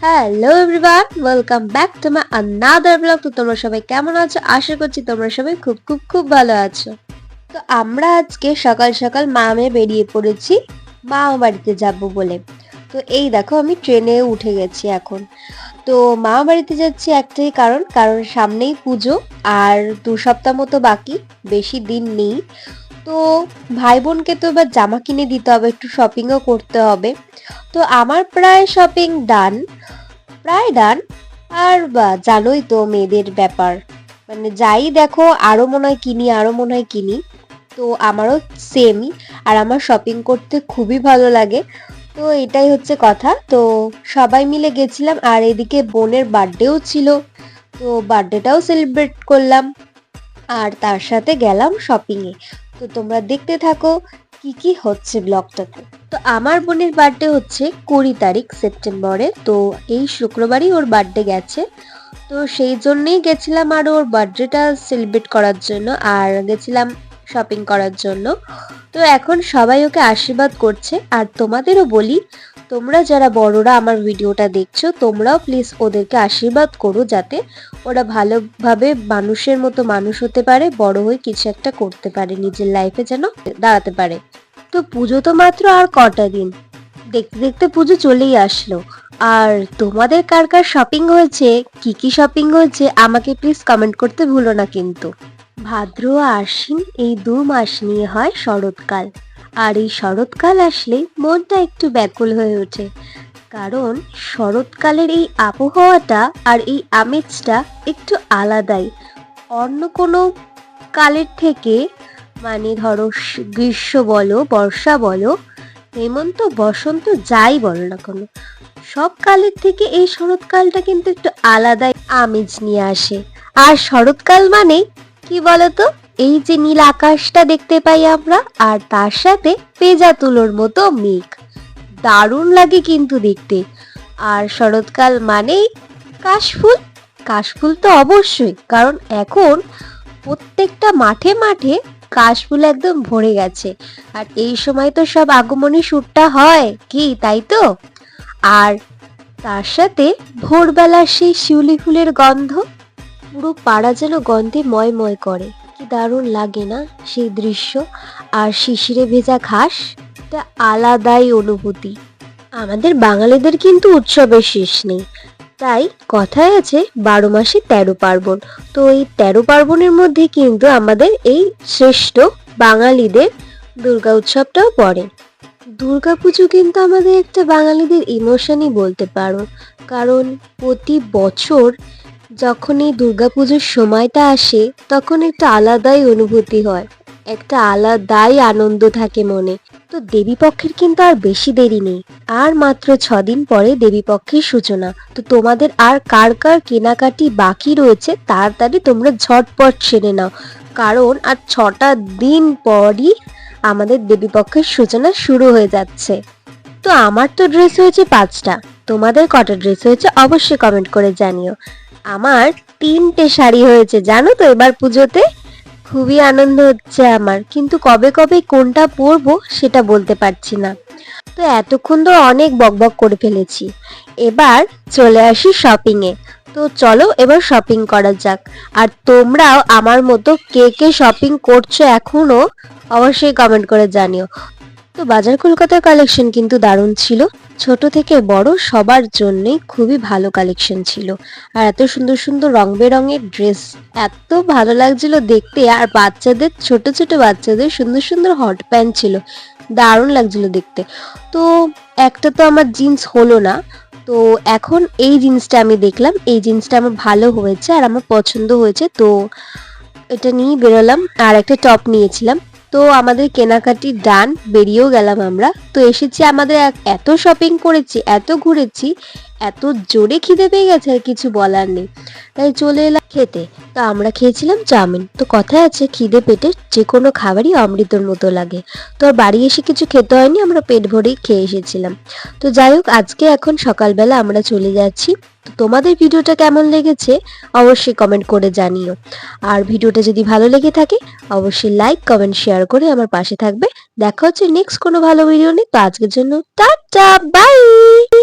Hello everyone, welcome back to my another blog. তো তোমরা সবাই কেমন আছো? আশা করছি তোমরা সবাই খুব খুব খুব ভালো আছো। তো আমরা আজকে সকাল সকাল মামে বেরিয়ে পড়েছি মামা বাড়িতে যাব বলে। তো এই দেখো আমি ট্রেনে উঠে গেছি এখন। তো মামা বাড়িতে যাচ্ছি একটাই কারণ সামনেই পুজো আর 2 সপ্তাহ মতো বাকি, বেশি দিন নেই। তো ভাই বোনকে তো এবার জামা কিনে দিতে হবে, একটু শপিংও করতে হবে। তো আমার প্রায় শপিং ডান। আর জানোই তো মেয়েদের ব্যাপার, মানে যাই দেখো আরো মনে হয় কিনি। তো আমারও সেমই, আর আমার শপিং করতে খুবই ভালো লাগে। তো এটাই হচ্ছে কথা। তো সবাই মিলে গেছিলাম, আর এদিকে বোনের বার্থডেও ছিল, তো বার্থডেটাও সেলিব্রেট করলাম, আর তার সাথে গেলাম শপিংয়ে। তো তোমরা দেখতে থাকো কি কি হচ্ছে ব্লগটাতে। তো আমার বোনের বার্থডে হচ্ছে 20 তারিখ সেপ্টেম্বরে, তো এই শুক্রবারই ওর বার্থডে গেছে। তো সেই জন্যেই গেছিলাম আর ওর বার্থডেটা সেলিব্রেট করার জন্য, আর গেছিলাম শপিং করার জন্য। তো এখন সবাই ওকে আশীর্বাদ করছে, আর তোমাদেরও বলি, তোমরা যারা বড়রা আমার ভিডিওটা দেখছো তোমরাও প্লিজ ওদেরকে আশীর্বাদ করো, যাতে ওরা ভালোভাবে মানুষের মতো মানুষ হতে পারে, বড় হয়ে কিছু একটা করতে পারে, নিজের লাইফে যেন দাঁড়াতে পারে। তো পুজো তো মাত্র আর কটা দিন, দেখতে দেখতে পুজো চলেই আসলো। আর তোমাদের কার কার শপিং হয়েছে, কি কি শপিং হয়েছে আমাকে প্লিজ কমেন্ট করতে ভুলো না কিন্তু। ভাদ্র আশ্বিন এই 2 মাস নিয়ে হয় শরৎকাল, আর এই শরৎকাল আসলে মনটা একটু ব্যাকুল হয়ে ওঠে, কারণ শরৎকালের এই আবহাওয়াটা আর এই আমেজটা একটু আলাদাই, অন্য কোনো কালের থেকে। মানে ধরো গ্রীষ্ম বলো, বর্ষা বলো, হেমন্ত, বসন্ত, যাই বলো না কেন, সব কালের থেকে এই শরৎকালটা কিন্তু একটু আলাদাই আমেজ নিয়ে আসে। আর শরৎকাল মানে কি বলতো, এই যে নীল আকাশটা দেখতে পাই আমরা, আর তার সাথে পেঁজা তুলোর মতো মেঘ, দারুণ লাগে কিন্তু দেখতে। আর শরৎকাল মানেই কাশফুল, কাশফুল তো অবশ্যই, কারণ এখন প্রত্যেকটা মাঠে মাঠে কাশফুল একদম ভরে গেছে। আর এই সময় তো সব আগমনী শুটটা হয় কি, তাই তো? আর তার সাথে ভোরবেলার সেই শিউলি ফুলের গন্ধ, পুরো পাড়া যেন গন্ধে ময় করে, কি দারুণ লাগে না সেই দৃশ্য। আর শিশিরে ভেজা ঘাস, এটা আলাদাই অনুভূতি। আমাদের বাঙালিদের কিন্তু উৎসবের শেষ নেই, তাই কথায় আছে 12 মাসে 13 পার্বণ। তো এই 13 পার্বণের মধ্যে কিন্তু আমাদের এই শ্রেষ্ঠ বাঙালিদের দুর্গা উৎসবটাও পড়ে। দুর্গাপুজো কিন্তু আমাদের একটা বাঙালিদের ইমোশনই বলতে পারো, কারণ প্রতি বছর যখন এই দুর্গাপুজোর সময়টা আসে তখন একটা আলাদাই অনুভূতি হয়, একটা আলাদাই আনন্দ থাকে মনে। তো দেবীপক্ষের কিন্তু আর বেশি দেরি নেই, আর মাত্র 6 দিন পরে দেবীপক্ষের সূচনা। তো তোমাদের আর কার কার কেনাকাটি বাকি রয়েছে তাড়াতাড়ি তোমরা ঝটপট সেরে নাও, কারণ আর 6টা দিন পরই আমাদের দেবীপক্ষের সূচনা শুরু হয়ে যাচ্ছে। তো আমার তো ড্রেস হয়েছে 5টা, তোমাদের কটা ড্রেস হয়েছে অবশ্যই কমেন্ট করে জানিও। আমার 3টে শাড়ি হয়েছে জানো তো এবার পুজোতে, খুবই আনন্দ হচ্ছে আমার, কিন্তু কবে কবে কোনটা পরবো সেটা বলতে পারছি না। তো এতক্ষণ তো অনেক বকবক করে ফেলেছি, এবার চলে আসি শপিং এ। তো চলো এবার শপিং করা যাক। আর তোমরাও আমার মতো কে কে শপিং করছো এখনো অবশ্যই কমেন্ট করে জানিও। তো বাজার কলকাতার কালেকশন কিন্তু দারুণ ছিল, ছোট থেকে বড় সবার জন্যই খুবই ভালো কালেকশন ছিল। আর এত সুন্দর সুন্দর রং বেরঙের ড্রেস, এত ভালো লাগছিল দেখতে। আর বাচ্চাদের, ছোট ছোট বাচ্চাদের সুন্দর সুন্দর হট প্যান্ট ছিল, দারুণ লাগছিল দেখতে। তো একটা তো আমার জিন্স হলো না, তো এখন এই জিন্সটা আমি দেখলাম, এই জিন্সটা আমার ভালো হয়েছে আর আমার পছন্দ হয়েছে, তো এটা নিয়ে বেরোলাম। আর একটা টপ নিয়েছিলাম। তো আমাদের কেনাকাটি ডান, বেরিয়েও গেলাম আমরা। তো এসেছি, আমাদের এত শপিং করেছি, এত ঘুরেছি, এত জোরে খিদে পেয়ে গেছে আর কিছু বলার নেই, তাই চলে এলাম খেতে। তো আমরা খেয়েছিলাম চাউমিন। তো কথায় আছে খিদে পেটে যে কোনো খাবারই অমৃতর মতো লাগে। তো আর বাড়ি এসে কিছু খেতে হয়নি, আমরা পেট ভরেই খেয়ে এসেছিলাম। তো যাই হোক, আজকে এখন সকালবেলা আমরা চলে যাচ্ছি। তো তোমাদের ভিডিওটা কেমন লেগেছে অবশ্যই কমেন্ট করে জানিও। আর ভিডিওটা যদি ভালো লেগে থাকে অবশ্যই লাইক, কমেন্ট, শেয়ার করে আমার পাশে থাকবে। দেখা হচ্ছে নেক্সট কোনো ভালো ভিডিও নিয়ে। তো আজকের জন্য টাটা, বাই।